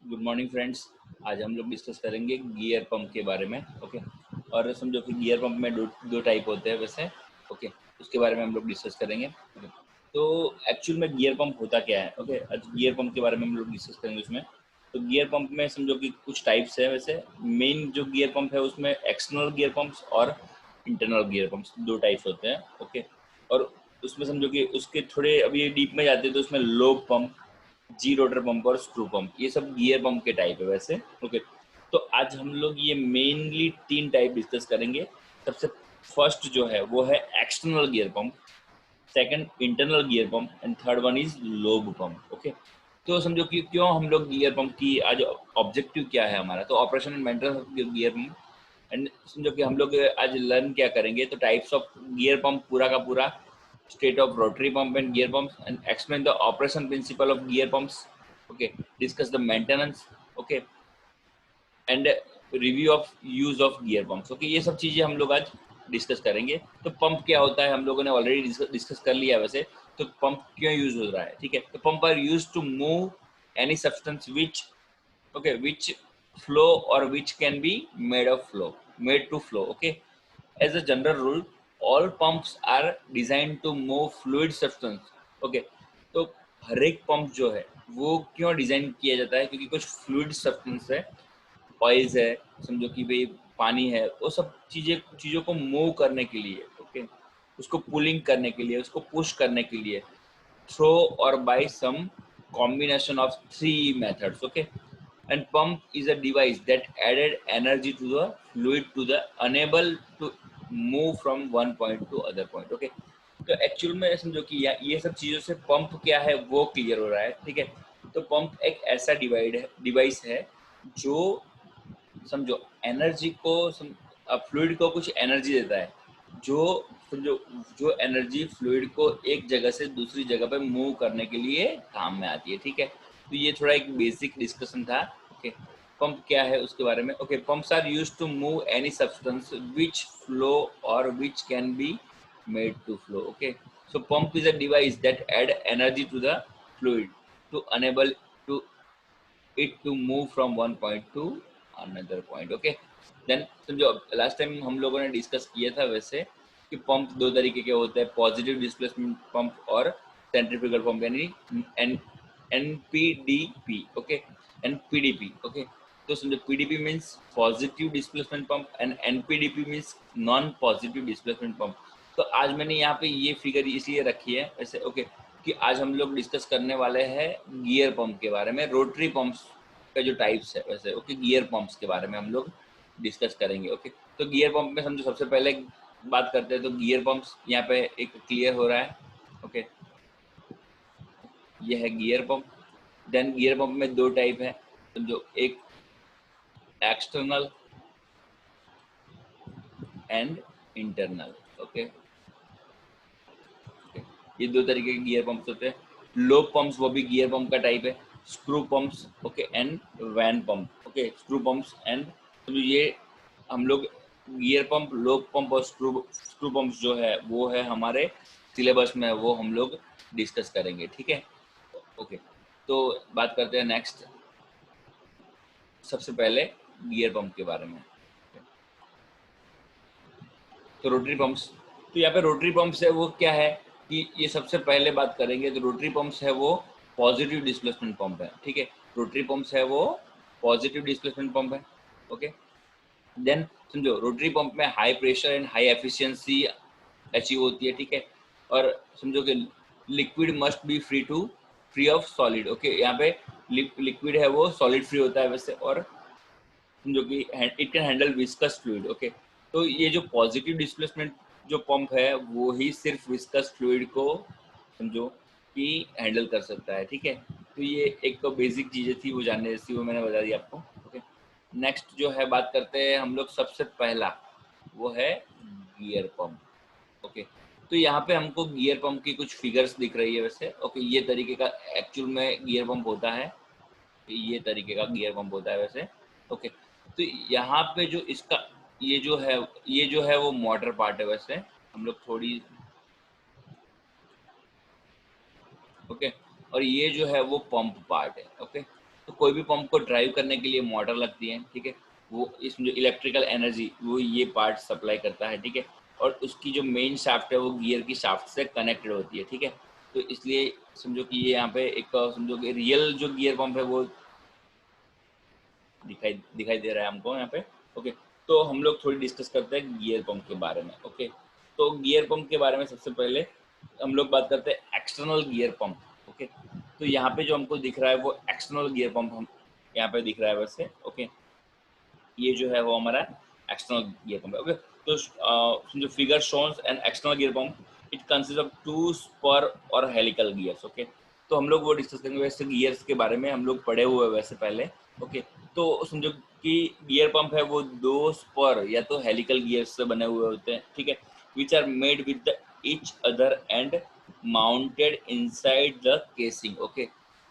Good morning friends. आज हम लोग डिस्कस करेंगे गियर पंप के बारे में। ओके। और समझो कि गियर पंप में दो टाइप होते हैं वैसे। ओके। उसके बारे में हम लोग डिस्कस करेंगे। ओके। तो एक्चुअल में गियर पंप होता क्या है? ओके। आज गियर पंप के बारे में हम लोग डिस्कस करेंगे उसमें। तो गियर पंप में समझो कि कुछ टाइप्स है वैसे। मेन जो गियर पंप है उसमें एक्सटर्नल गियर पंप्स और इंटरनल गियर पंप्स दो टाइप्स होते हैं। ओके। और उसमें समझो कि उसके थोड़े अभी डीप में जाते हैं तो उसमें लोब पंप, जी रोटर पंप और स्क्रू पंप, ये सब गियर पंप के टाइप है वैसे। ओके। तो आज हम लोग ये मेनली तीन टाइप डिस्कस करेंगे। सबसे फर्स्ट जो है वो है external gear pump, second internal gear pump and third one is lobe pump. Okay. तो समझो कि क्यों हम लोग गियर पंप की आज ऑब्जेक्टिव क्या है हमारा, तो operation and maintenance of gear pump. And समझो कि हम लोग आज लर्न क्या करेंगे, तो टाइप्स ऑफ गियर पंप पूरा का पूरा, state of rotary pump and gear pumps, and explain the operation principle of gear pumps. Okay. Discuss the maintenance. Okay. And review of use of gear pumps. Okay. ये सब चीजें हम लोग आज discuss करेंगे। तो पंप क्या होता है हम लोगों ने ऑलरेडी डिस्कस कर लिया वैसे। तो पंप क्यों यूज हो रहा है, ठीक है। तो pump are use to move any substance which, okay, which flow or which can be made of flow, made to flow. Okay. As a general rule, all pumps are designed to move fluid substance. Okay. तो हर एक pump जो है वो क्यों design किया जाता है, क्योंकि कुछ फ्लूइड सब्सटेंस है, ऑयल्स है, समझो कि भाई पानी है, वो सब चीज़ों को मूव करने के लिए। ओके। उसको पुलिंग करने के लिए, उसको पुश करने के लिए, थ्रो और by some combination of three methods. Okay. And pump is a device that added energy to the fluid to the unable to move from one point to other point. Okay. तो actual में समझो कि ये सब चीज़ों से pump क्या है वो क्लियर हो रहा है, ठीक है। तो पंप एक ऐसा डिवाइस है जो समझो एनर्जी को फ्लूइड को कुछ एनर्जी देता है, जो समझो जो एनर्जी फ्लूइड को एक जगह से दूसरी जगह पे मूव करने के लिए काम में आती है, ठीक है। तो ये थोड़ा एक बेसिक डिस्कशन था। ओके। पंप क्या है उसके बारे में। Okay. Pumps are used to move any substance which flow or which can be made to flow. Okay. So pump is a device that add energy to the fluid to enable to it to move from one point to another point. Okay. Then समझो last time हम लोगों ने discuss किया था वैसे कि pump दो तरीके के होते हैं, पॉजिटिव डिस्प्लेसमेंट पंप और सेंट्रीफ्यूगल पंप, यानी N NPDP. Okay. NPDP. Okay. तो समझो PDP means positive displacement pump and NPDP means non positive displacement pump. तो आज मैंने यहाँ पे ये फिगर इसलिए रखी है वैसे। ओके। कि आज हम लोग डिस्कस करने वाले हैं गियर पंप के बारे में, रोटरी पंप्स का जो टाइप्स है वैसे। ओके। गियर पंप्स के बारे में हम लोग डिस्कस करेंगे। ओके। तो गियर पंप में समझो सबसे पहले बात करते हैं, तो गियर पंप्स यहाँ पे एक क्लियर हो रहा है। ओके। ये है gear pump. Then gear pump में दो टाइप है समझो, एक एक्सटर्नल एंड इंटरनल। ओके। ये दो तरीके के गियर पंप्स होते हैं। लोब पंप्स वो भी गियर पंप का टाइप है। Screw pumps, okay, and vane pump. Okay. Screw pumps and तो ये हम लोग गियर पंप, लोब पंप और स्क्रू पंप्स जो है वो है हमारे सिलेबस में, वो हम लोग डिस्कस करेंगे, ठीक है। ओके। तो बात करते हैं नेक्स्ट, सबसे पहले गियर पंप के बारे में। तो रोटरी पंप्स, तो यहाँ पे रोटरी पंप्स है वो क्या है कि ये सबसे पहले बात करेंगे, तो रोटरी पंप्स है वो पॉजिटिव डिस्प्लेसमेंट पंप है, ठीक है। रोटरी पंप्स है वो पॉजिटिव डिस्प्लेसमेंट पंप है। ओके। देन समझो रोटरी पंप में high pressure and high efficiency achieve होती है, ठीक है। और समझो कि liquid must be free of solid. Okay. यहाँ पे लिक्विड है वो सॉलिड फ्री होता है वैसे। और समझो कि it can handle viscous fluid. Okay. तो ये जो पॉजिटिव डिस्प्लेसमेंट जो पंप है वो ही सिर्फ विस्कस फ्लूइड को समझो कि हैंडल कर सकता है, ठीक है। तो ये एक तो बेसिक चीज़ें थी वो जानने जैसी, वो मैंने बता दी आपको। ओके। नेक्स्ट जो है बात करते हैं हम लोग, सबसे पहला वो है गियर पंप। ओके। तो यहाँ पे हमको गियर पंप की कुछ फिगर्स दिख रही है वैसे। ओके। ये तरीके का एक्चुअल में गियर पंप होता है, ये तरीके का गियर पंप होता है वैसे। ओके। तो यहाँ पे जो इसका ये जो है वो मोटर पार्ट है वैसे। हम लोग थोड़ी, ओके। और ये जो है वो पंप पार्ट है। ओके। तो कोई भी पंप को ड्राइव करने के लिए मोटर लगती है, ठीक है, वो इसमें जो इलेक्ट्रिकल एनर्जी वो ये पार्ट सप्लाई करता है, ठीक है, और उसकी जो मेन शाफ्ट है वो गियर की शाफ्ट से कनेक्टेड होती है, ठीक है। तो इसलिए समझो कि ये यहाँ पे एक समझो कि रियल जो गियर पंप है वो दिखाई दिखाई दे रहा है हमको यहाँ पे। ओके, तो हम लोग थोड़ी डिस्कस करते हैं गियर पंप के बारे में। ओके, तो गियर पंप के बारे में सबसे पहले हम लोग बात करते हैं एक्सटर्नल गियर पंप। ओके, तो यहाँ पे जो हमको दिख रहा है वो एक्सटर्नल गियर पंप हम यहाँ पे दिख रहा है वैसे। ओके, ये जो है वो हमारा एक्सटर्नल गियर पंप है। ओके, तो जो फिगर शोन्स an external gear pump it consist of two spur और हेलिकल गियर्स। ओके, तो हम लोग वो डिस्कस करेंगे। वैसे गियर्स के बारे में हम लोग पढ़े हुए हैं वैसे पहले। ओके, तो समझो कि गियर पंप है वो दो स्पर या तो हेलिकल गियर्स से बने हुए होते हैं, ठीक है, which are made with the each other and mounted inside the casing. Okay,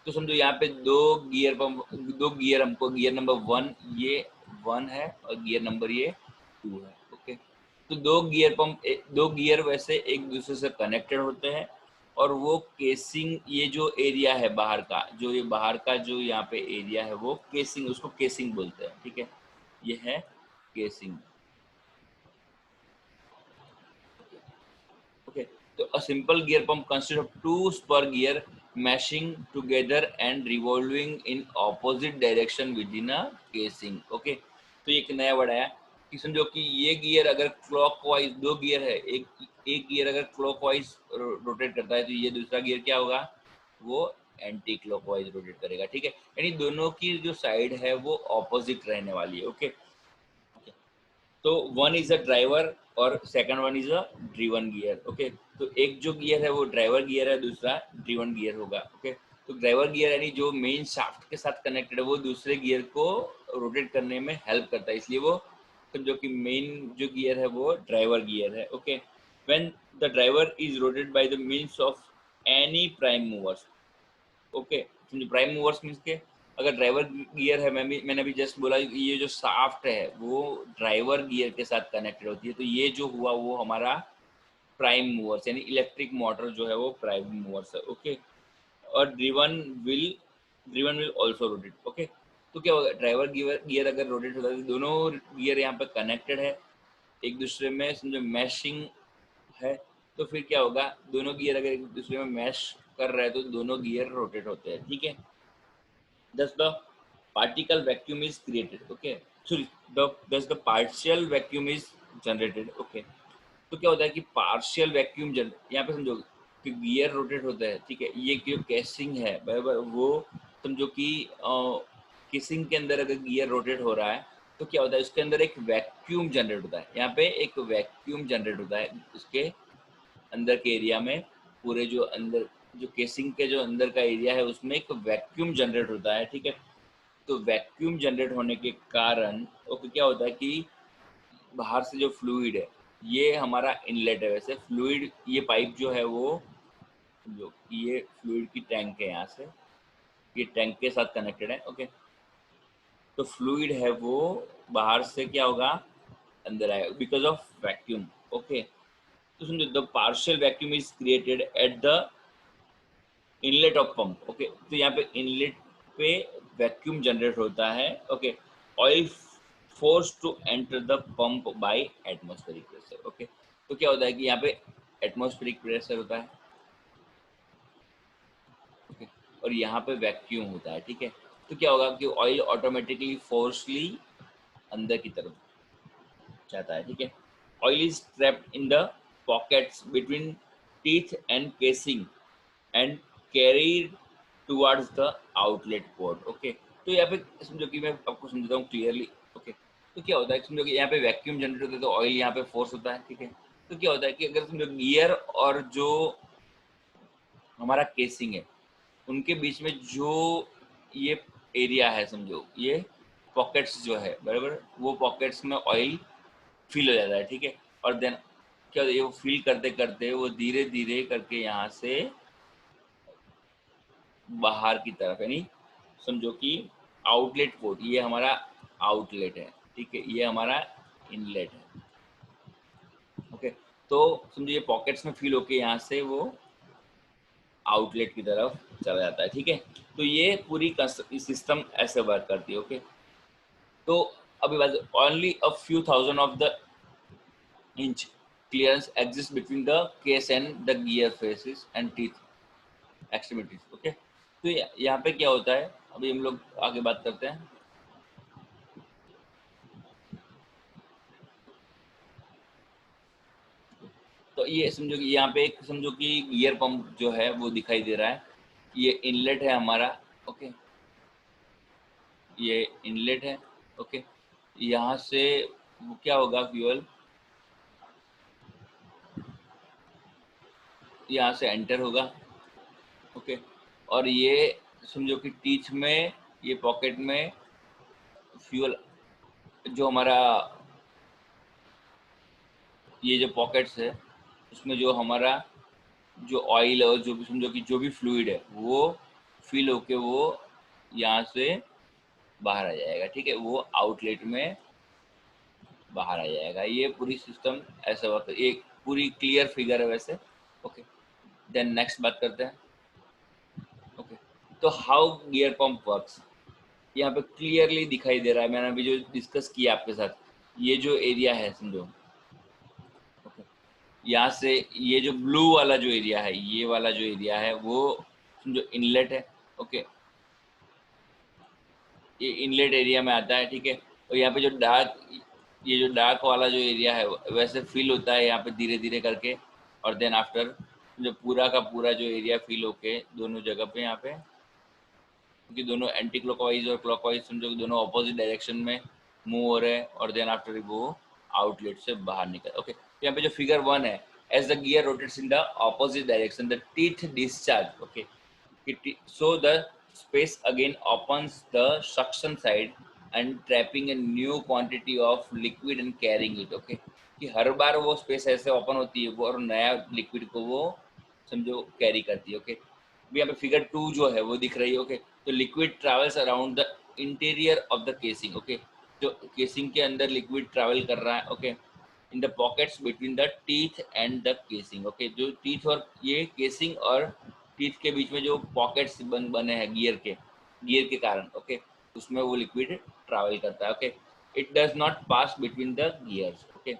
तो समझो यहाँ पे दो गियर पंप, दो गियर हमको, गियर नंबर 1 ये 1 है और गियर नंबर ये 2 है। ओके, तो दो गियर पंप, दो गियर वैसे एक दूसरे से कनेक्टेड होते हैं और वो केसिंग, ये जो एरिया है बाहर का, जो ये बाहर का जो यहाँ पे एरिया है वो केसिंग, उसको केसिंग बोलते हैं, ठीक है, ये है casing. Okay, so a simple gear pump consists of two spur gear meshing together and revolving in opposite direction within a casing. Okay, तो ये एक नया वर्ड आया कि समझो कि ये गियर अगर क्लॉकवाइज, दो गियर है, एक एक गियर अगर क्लॉकवाइज रोटेट करता है तो ये दूसरा गियर क्या होगा, वो एंटी क्लॉकवाइज रोटेट करेगा, ठीक है, यानी दोनों की जो साइड है वो ऑपोजिट रहने वाली है। ओके, तो वन इज अ ड्राइवर और second one is a driven gear. Okay, तो एक जो गियर है वो ड्राइवर गियर है, दूसरा ड्रिवन गियर होगा। ओके, तो ड्राइवर गियर यानी जो मेन शाफ्ट के साथ कनेक्टेड है वो दूसरे गियर को रोटेट करने में हेल्प करता है, इसलिए वो जो कि मेन जो गियर है वो ड्राइवर गियर है। Okay, when the driver is rotate by the means of any prime movers. Okay, prime movers means के अगर ड्राइवर गियर है, मैंने अभी जस्ट बोला ये जो शाफ्ट है वो ड्राइवर गियर के साथ कनेक्टेड होती है, तो ये जो हुआ वो हमारा प्राइम मूवर्स यानी इलेक्ट्रिक मोटर जो है वो प्राइम मूवर्स है। ओके, और driven will also rotate. Okay, तो क्या होगा, ड्राइवर गियर अगर रोटेट होता है तो दोनों गियर यहाँ पे कनेक्टेड है एक दूसरे में, समझो मैशिंग है, तो फिर क्या होगा, दोनों गियर अगर एक दूसरे में मैश कर रहे हैं तो दोनों गियर रोटेट होते हैं, ठीक है। Thus the particle vacuum is created. Okay, sorry, thus the partial vacuum is generated. Okay, तो क्या होता है कि पार्शियल वैक्यूम यहाँ पे समझो कि गियर रोटेट होता है, ठीक है, ये जो केसिंग है बराबर, वो समझो कि केसिंग के अंदर अगर गियर रोटेट हो रहा है तो क्या होता है, उसके अंदर एक वैक्यूम जनरेट होता है, यहाँ पे एक वैक्यूम जनरेट होता है उसके अंदर के एरिया में, पूरे जो अंदर जो केसिंग के जो अंदर का एरिया है उसमें एक वैक्यूम जनरेट होता है, ठीक है। तो वैक्यूम जनरेट होने के कारण ओके क्या होता है कि बाहर से जो फ्लूइड है, ये हमारा इनलेट है, वैसे फ्लूइड ये पाइप जो है वो, जो ये फ्लूइड की टैंक है, यहाँ से ये टैंक के साथ कनेक्टेड है। ओके, तो फ्लूइड है वो बाहर से क्या होगा, अंदर आएगा बिकॉज ऑफ वैक्यूम। ओके, तो समझो the partial vacuum is created at the inlet of pump. Okay, तो यहाँ पे इनलेट पे वैक्यूम जनरेट होता है। Okay, oil force to enter the pump by atmospheric pressure. Okay, तो क्या होता है कि यहाँ पे एटमॉस्फेरिक प्रेशर होता है, ओके, और यहाँ पे वैक्यूम होता है, ठीक है। तो क्या होगा कि ऑयल ऑटोमेटिकली फोर्सली अंदर की तरफ जाता है, ठीक है। Oil is trapped in the pockets between teeth and casing and carried towards the outlet port. Okay, तो यहाँ पे समझो कि मैं आपको समझाता हूँ क्लियरली। ओके, तो क्या होता है, समझो कि यहाँ पे वैक्यूम जनरेट होता है तो ऑयल यहाँ पे फोर्स होता है, ठीक है। तो क्या होता है कि अगर समझो गियर और जो हमारा केसिंग है उनके बीच में जो ये एरिया है, समझो ये पॉकेट्स जो है बराबर, वो पॉकेट्स में ऑयल फिल हो जाता है, ठीक है। और देन क्या होता है, वो फिल करते करते वो धीरे धीरे करके यहाँ से बाहर की तरफ, यानी समझो कि आउटलेट पोर्ट, ये हमारा आउटलेट है, ठीक है, ये हमारा इनलेट है। ओके, तो समझो ये पॉकेट्स में फिल होके यहाँ से वो आउटलेट की तरफ चला जाता है, ठीक है। तो ये पूरी सिस्टम ऐसे वर्क करती है, ओके। तो अभी बात, only a few thousand of the inch clearance exist between the case and the gear faces and teeth extremities, okay. तो यहाँ पे क्या होता है, अभी हम लोग आगे बात करते हैं। तो ये समझो कि यहाँ पे एक समझो कि गियर पंप जो है वो दिखाई दे रहा है, ये इनलेट है हमारा, ओके। ये इनलेट है, ओके। यहाँ से वो क्या होगा, फ्यूल यहाँ से एंटर होगा, ओके। और ये समझो कि टीथ में, ये पॉकेट में फ्यूल, जो हमारा ये जो पॉकेट्स है उसमें जो हमारा जो ऑयल और जो भी समझो कि जो भी फ्लूइड है वो फिल होके वो यहाँ से बाहर आ जाएगा, ठीक है। वो आउटलेट में बाहर आ जाएगा। ये पूरी सिस्टम ऐसा होता है, एक पूरी क्लियर फिगर है वैसे, ओके। देन नेक्स्ट बात करते हैं, ओके। तो हाउ गियर पंप वर्क्स, यहाँ पे क्लियरली दिखाई दे रहा है, मैंने अभी जो डिस्कस किया आपके साथ, ये जो एरिया है समझो, ओके। यहाँ से ये जो ब्लू वाला जो एरिया है, ये वाला जो एरिया है वो समझो इनलेट है, ओके। ये इनलेट एरिया में आता है, ठीक है। और यहाँ पे जो डार्क, ये जो डार्क वाला जो एरिया है वैसे फिल होता है यहाँ पे धीरे धीरे करके, और देन आफ्टर जो पूरा का पूरा जो एरिया फिल होके दोनों जगह पे यहाँ पे, क्योंकि दोनों एंटी क्लॉकवाइज और क्लॉकवाइज समझो कि दोनों अपोजिट डायरेक्शन में मूव हो रहे हैं, और देन आफ्टर वो आउटलेट से बाहर निकल, ओके। तो यहाँ पे जो फिगर 1 है, as the gear rotates in the opposite direction the teeth discharge, okay. So the space again opens the suction side and trapping a new quantity of liquid and carrying it, okay। कि हर बार वो space ऐसे open होती है वो, और नया liquid को वो समझो कैरी करती है, ओके। अभी यहाँ पे फिगर 2 जो है वो दिख रही है, ओके। तो liquid travels around the interior of the casing, okay. जो केसिंग के अंदर लिक्विड ट्रैवल कर रहा है, okay, in the pockets between the teeth and the casing, okay. जो टीथ और ये केसिंग और टीथ के बीच में जो पॉकेट्स बने हैं गियर के कारण, ओके, उसमें वो लिक्विड ट्रैवल करता है, okay. It does not pass between the gears, okay.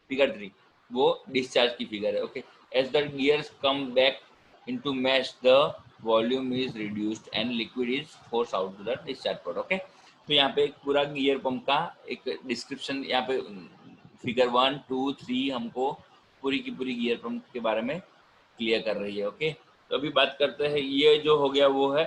Figure 3 वो डिस्चार्ज की फिगर है, okay. As the gears come back into mesh the volume is reduced and liquid is force out to the discharge port, okay. तो यहाँ पे एक पूरा gear pump का एक डिस्क्रिप्शन, यहाँ पे फिगर 1 2 3 हमको पूरी की पूरी गियर पंप के बारे में क्लियर कर रही है, ओके। तो अभी बात करते हैं, ये जो हो गया वो है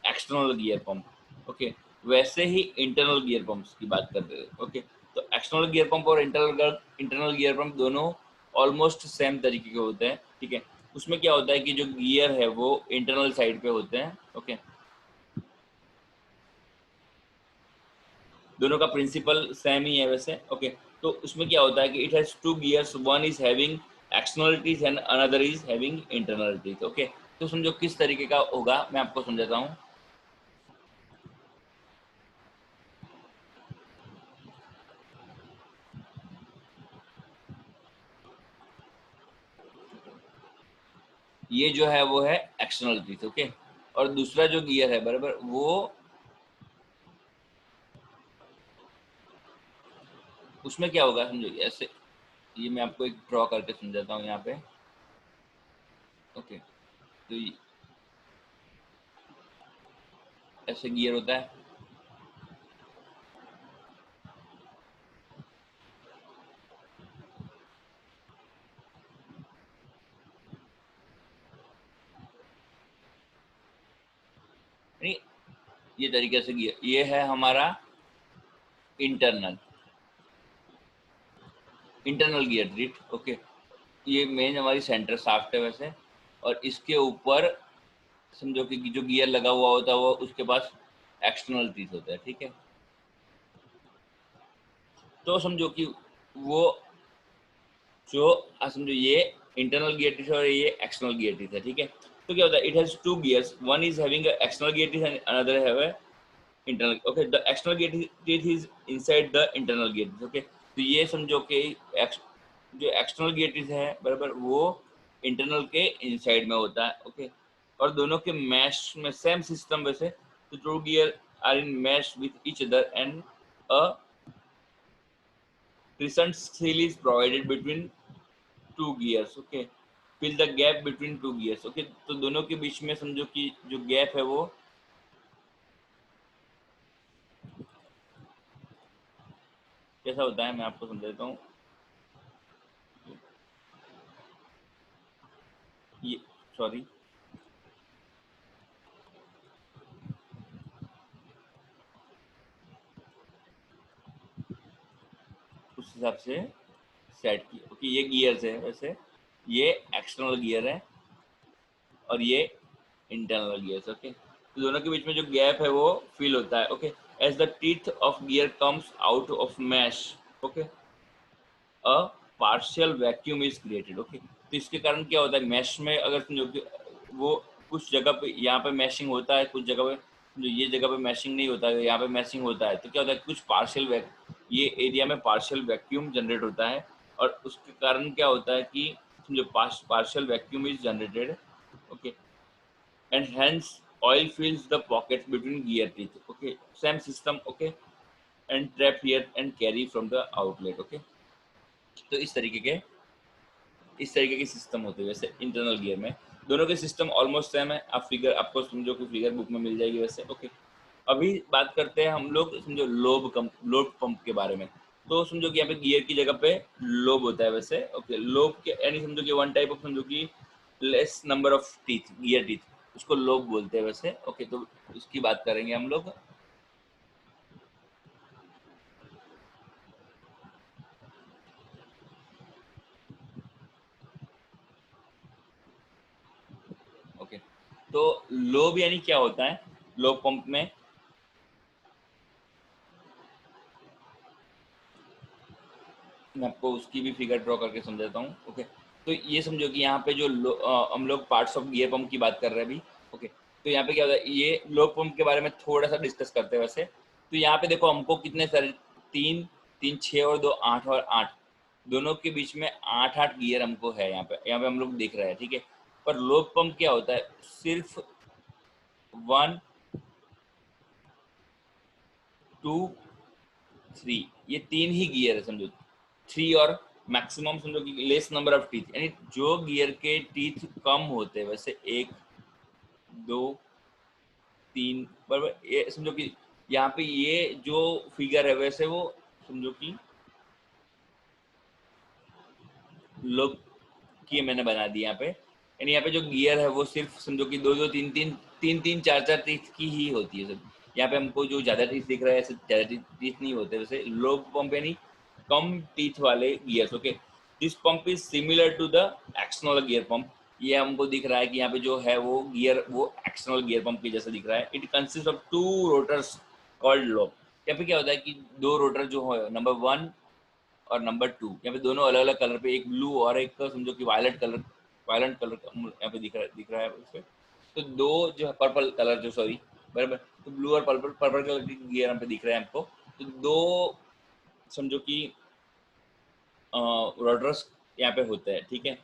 एक्सटर्नल गियर पंप, ओके। वैसे ही इंटरनल गियर पंप्स की बात करते हैं, ओके। तो एक्सटर्नल गियर पंप और इंटरनल गियर पंप दोनों ऑलमोस्ट सेम तरीके के होते हैं, ठीक है। उसमें क्या होता है कि जो गियर है वो इंटरनल साइड पे होते हैं, ओके। दोनों का प्रिंसिपल सेम ही है वैसे, ओके। तो उसमें क्या होता है कि it has two gears, one is having external teeth and another is having internal teeth, okay. तो समझो किस तरीके का होगा, मैं आपको समझाता हूँ। ये जो है वो है एक्सटर्नल टीथ, ओके। और दूसरा जो गियर है बराबर, वो उसमें क्या होगा समझो ऐसे, ये मैं आपको एक ड्रॉ करके समझाता हूँ यहाँ पे, ओके। तो ऐसे गियर होता है, नहीं, ये तरीके से गियर, ये है हमारा internal internal gear teeth, okay. ये मेन हमारी सेंटर शाफ्ट है वैसे, और इसके ऊपर समझो कि जो गियर लगा हुआ होता है वो उसके पास एक्सटर्नल टीथ होता है, ठीक है। तो समझो कि वो जो समझो ये इंटरनल गियर टीथ और ये एक्सटर्नल गियर टीथ है, ठीक है। तो क्या होता है, it has two gears, one is having external gear teeth and another have a internal, okay. The external gear teeth is inside the internal gear teeth, okay. तो ये समझो कि जो एक्सटर्नल गियर टीथ है बराबर, वो इंटरनल के inside में होता है। ओके, और दोनों के मैश में सेम सिस्टम वैसे, तो two gear are in mesh with each other and a crescent seal is provided between two gears. Okay, fill the gap between two gears. Okay, तो दोनों के बीच में समझो कि जो गैप है वो कैसा होता है, मैं आपको समझाता हूँ। ये सॉरी, उस हिसाब से सेट किया। ओके, ये गियर्स है वैसे, ये एक्सटर्नल गियर है और ये इंटरनल गियर्स। ओके, तो दोनों के बीच में जो गैप है वो फिल होता है। Okay, as the teeth of gear comes out of mesh, okay, a partial vacuum is created. Okay, तो इसके कारण क्या होता है, मैश में अगर समझो कि वो कुछ जगह पे यहाँ पे मैशिंग होता है, कुछ जगह पे जो ये जगह पे मैशिंग नहीं होता है, यहाँ पे मैशिंग होता है, तो क्या होता है कुछ पार्शियल ये एरिया में पार्शियल वैक्यूम जनरेट होता है, और उसके कारण क्या होता है कि जो partial vacuum is generated. Okay, and hence oil fills the pockets between gear teeth. Okay, same system. Okay, and trap here and carry from the outlet. Okay, तो इस तरीके के सिस्टम होते हैं वैसे इंटरनल गियर में। दोनों के सिस्टम ऑलमोस्ट सेम है, आप फिगर आपको समझो कि फिगर बुक में मिल जाएगी वैसे। ओके, अभी बात करते हैं हम लोग समझो लोब पंप के बारे में। तो समझो कि यहाँ पे गियर की जगह पे लोब होता है वैसे। ओके, लोब के यानी समझो कि वन टाइप ऑफ समझो कि less number of teeth, gear teeth, उसको लोब बोलते हैं वैसे। ओके, तो उसकी बात करेंगे हम लोग। ओके, तो लोब यानी क्या होता है, लोब पंप में मैं आपको उसकी भी फिगर ड्रॉ करके समझाता हूँ। ओके, तो ये समझो कि यहाँ पे जो हम लोग पार्ट्स ऑफ गियर पंप की बात कर रहे हैं अभी। ओके, तो यहाँ पे क्या होता है, ये लोब पंप के बारे में थोड़ा सा डिस्कस करते हैं वैसे। तो यहाँ पे देखो हमको कितने सारे, तीन, तीन छः और दो आठ, और आठ, दोनों के बीच में आठ आठ गियर हमको है यहाँ पे हम लोग देख रहे हैं। ठीक है, पर लोब पंप क्या होता है, सिर्फ वन, टू, थ्री, ये तीन ही गियर है समझो। थ्री और मैक्सिमम समझो कि लेस नंबर ऑफ टीथ, यानी जो गियर के टीथ कम होते हैं वैसे एक, दो, तीन, बराबर। ये समझो कि यहाँ पे ये जो फिगर है वैसे वो समझो कि लोग की मैंने बना दी यहाँ पे, यानी यहाँ पे जो गियर है वो सिर्फ समझो कि दो दो तीन तीन, तीन तीन चार चार टीथ की ही होती है सब। यहाँ पे हमको जो ज्यादा टीथ दिख रहा है ऐसे ज्यादा टीथ नहीं होते वैसे लो पंप, यानी कम टीथ वाले gears. Okay, this pump is similar to the external gear pump. ये हमको दिख रहा है कि यहाँ पे जो है वो गियर वो एक्सटर्नल गियर पंप के जैसा दिख रहा है। It consist of two rotors called lobe. यहाँ पे क्या होता है कि दो रोटर जो है, नंबर वन और नंबर टू, यहाँ पे दोनों अलग अलग कलर पे, एक ब्लू और एक समझो कि वायलेट कलर यहाँ पे दिख रहा है उसपे। तो दो जो है पर्पल कलर जो, सॉरी, बराबर, तो ब्लू और पर्पल पर्पल कलर की गियर यहाँ पे दिख रहे हैं हमको। तो दो समझो कि रोटर्स यहाँ पे होते हैं। ठीक है,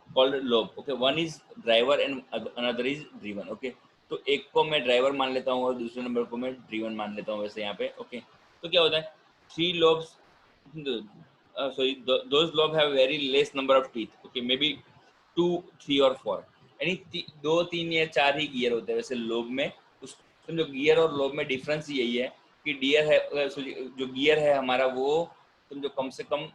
called lobe. Okay, one is driver and another is driven. Okay, तो एक को मैं ड्राइवर मान लेता हूँ और दूसरे नंबर को मैं ड्रीवन मान लेता हूँ वैसे यहाँ पे। ओके, तो क्या होता है, three lobes, sorry, those lobe have very less number of teeth. Okay, maybe two, three और फोर, यानी दो, तीन या चार ही गियर होते हैं वैसे लोब में। उस समझो गियर और लोब में डिफरेंस यही है कि डियर है जो गियर है हमारा वो समझो कम से कम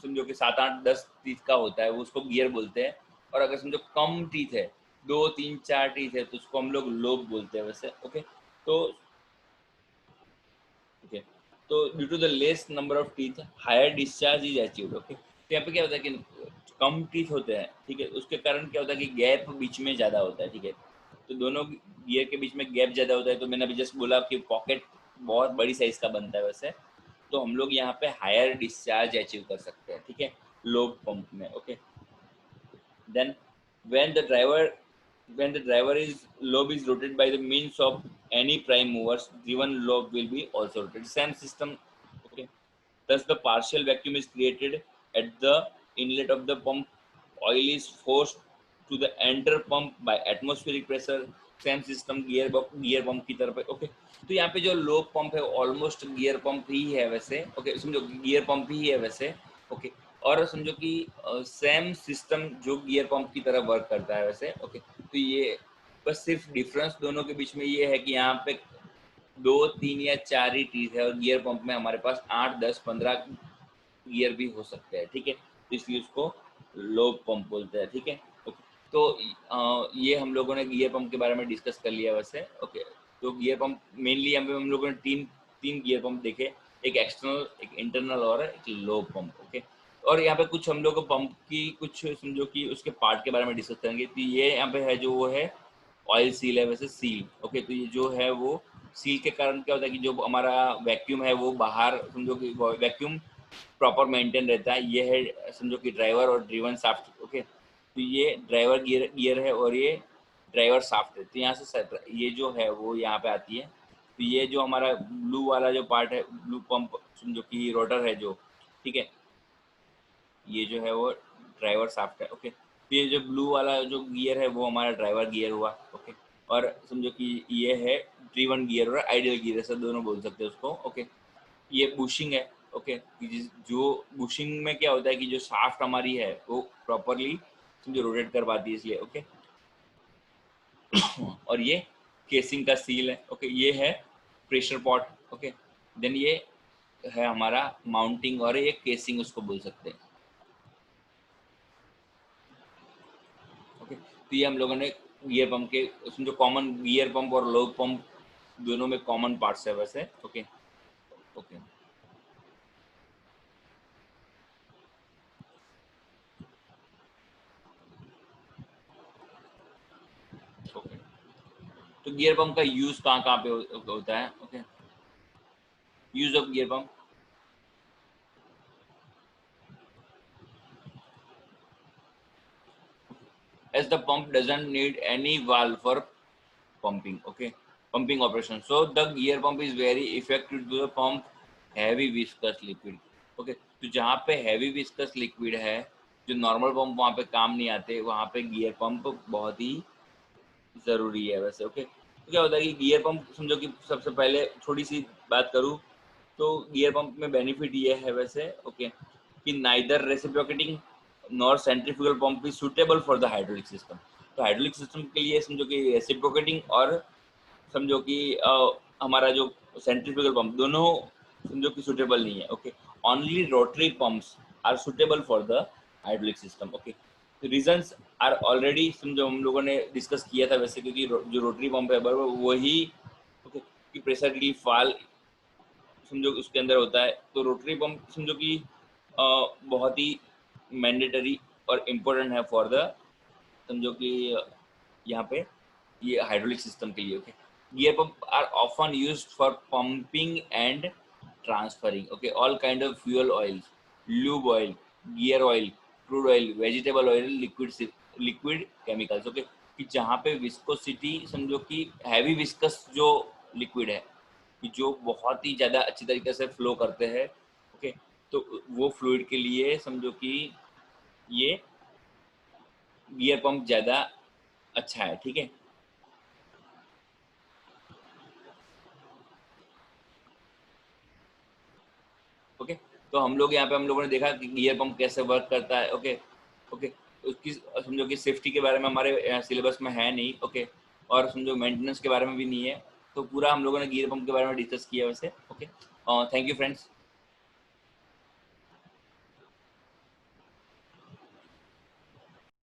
समझो कि सात आठ दस टीथ का होता है, वो उसको गियर बोलते हैं। और अगर समझो कम टीथ है, दो तीन चार टीथ है, तो उसको हम लोग लोब बोलते हैं वैसे। ओके, तो ओके, तो due to the less number of teeth higher discharge is achieved. Okay, तो यहाँ पे क्या होता है कि कम टीथ होते हैं, ठीक है, उसके कारण क्या होता है कि गैप बीच में ज़्यादा होता है। ठीक है, तो दोनों गियर के बीच में गैप ज़्यादा होता है, तो मैंने अभी जस्ट बोला कि पॉकेट बहुत बड़ी साइज का बनता है वैसे। तो हम लोग यहाँ पे हायर डिस्चार्ज अचीव कर सकते हैं। ठीक है, लो पंप में। Okay, then when the driver when the driver is lobe is rotated by the means of any prime movers, driven lobe will be also rotated, same system. Okay, thus the partial vacuum is created at the inlet of the pump oil is forced to the enter pump by atmospheric pressure, same system gear pump की तरफ है। Okay, तो यहाँ पे जो लो pump है almost gear pump ही है वैसे। ओके, समझो गियर पंप ही है वैसे। ओके, और समझो कि सेम सिस्टम जो गियर पंप की तरह वर्क करता है वैसे। ओके, तो ये बस सिर्फ डिफरेंस दोनों के बीच में ये है कि यहाँ पे 2, 3 या 4 ही टीथ है, और गियर पंप में हमारे पास 8, 10, 15 गियर भी हो सकते हैं। ठीक है, तो इसलिए उसको लो पंप बोलते हैं। ठीक है, ओके, तो ये हम लोगों ने गियर पंप के बारे में डिस्कस कर लिया वैसे। ओके, तो गियर पंप मेनली हम लोगों ने तीन तीन गियर पंप देखे, एक एक्सटर्नल, एक इंटरनल और एक लो पंप। ओके, और यहाँ पे कुछ हम लोग पंप की कुछ समझो कि उसके पार्ट के बारे में डिस्कस करेंगे। तो ये यहाँ पे है जो वो है ऑयल सील है वैसे, सील। ओके, तो ये जो है वो सील के कारण क्या होता है कि जो हमारा वैक्यूम है वो बाहर समझो कि वैक्यूम प्रॉपर मेंटेन रहता है। ये है समझो कि ड्राइवर और ड्रिवन शाफ्ट। ओके, तो ये ड्राइवर गियर है और ये ड्राइवर शाफ्ट है। तो यहाँ से ये जो है वो यहाँ पे आती है। तो ये जो हमारा ब्लू वाला जो पार्ट है, ब्लू पंप समझो कि रोटर है जो, ठीक है, ये जो है वो ड्राइवर शाफ्ट है। ओके, तो ये जो ब्लू वाला जो गियर है वो हमारा ड्राइवर गियर हुआ। ओके, और समझो कि ये है ड्रिवन गियर और आइडियल गियर, ऐसा दोनों बोल सकते हैं उसको। ओके, ये बुशिंग है। ओके, जो बुशिंग में क्या होता है कि जो शाफ्ट हमारी है वो प्रॉपरली समझो रोटेट कर पाती है, इसलिए। ओके, और ये केसिंग का सील है। ओके, ये है प्रेशर पॉट। ओके, देन ये है हमारा माउंटिंग, और ये केसिंग उसको बोल सकते हैं। ओके, तो ये हम लोगों ने गियर पंप के उसमें जो कॉमन गियर पंप और लो पंप दोनों में कॉमन पार्ट्स है वैसे। ओके, ओके, ओके, तो गियर पंप का यूज कहाँ कहाँ पे होता है। Okay, use of gear pump, as the pump doesn't need any valve for pumping. Okay, pumping operation, so the gear pump is very effective to the pump heavy viscous liquid. Okay, तो जहाँ पे heavy viscous liquid है, जो normal pump वहाँ पे काम नहीं आते, वहाँ पे गियर पंप बहुत ही जरूरी है वैसे। ओके, तो क्या होता है कि गियर पंप समझो कि सबसे पहले थोड़ी सी बात करूँ तो गियर पंप में बेनिफिट ये है वैसे। ओके, कि neither reciprocating nor centrifugal pump is suitable for the hydraulic system. तो हाइड्रोलिक सिस्टम के लिए समझो कि रेसिप्रोकेटिंग और समझो कि हमारा जो सेंट्रीफ्यूगल पंप, दोनों समझो कि सुटेबल नहीं है। Okay, only rotary pumps are suitable for the hydraulic system. Okay, reasons are already समझो हम लोगों ने डिस्कस किया था वैसे, क्योंकि जो रोटरी पंप है बराबर वही, ओके, कि प्रेशर रिलीफ वाल्व समझो उसके अंदर होता है। तो रोटरी पंप समझो कि बहुत ही मैंडेटरी और इम्पोर्टेंट है फॉर द समझो कि यहाँ पे ये हाइड्रोलिक सिस्टम के लिए। Okay, gear pump are often used for pumping and transferring. Okay, all kind of fuel oils, lube oil, gear oil, crude oil, vegetable oil, liquid chemicals. Okay, कि जहाँ पे विस्कोसिटी समझो कि हैवी विस्कस जो liquid है कि जो बहुत ही ज़्यादा अच्छी तरीके से फ्लो करते हैं। ओके, तो वो फ्लूइड के लिए समझो कि ये गियर पंप ज़्यादा अच्छा है। ठीक है, ओके, तो हम लोग यहाँ पे हम लोगों ने देखा कि गियर पंप कैसे वर्क करता है। ओके, ओके, उसकी समझो कि सेफ्टी के बारे में हमारे सिलेबस में है नहीं। ओके, और समझो मेंटेनेंस के बारे में भी नहीं है। तो पूरा हम लोगों ने गियर पंप के बारे में डिस्कस किया वैसे। Okay, thank you friends.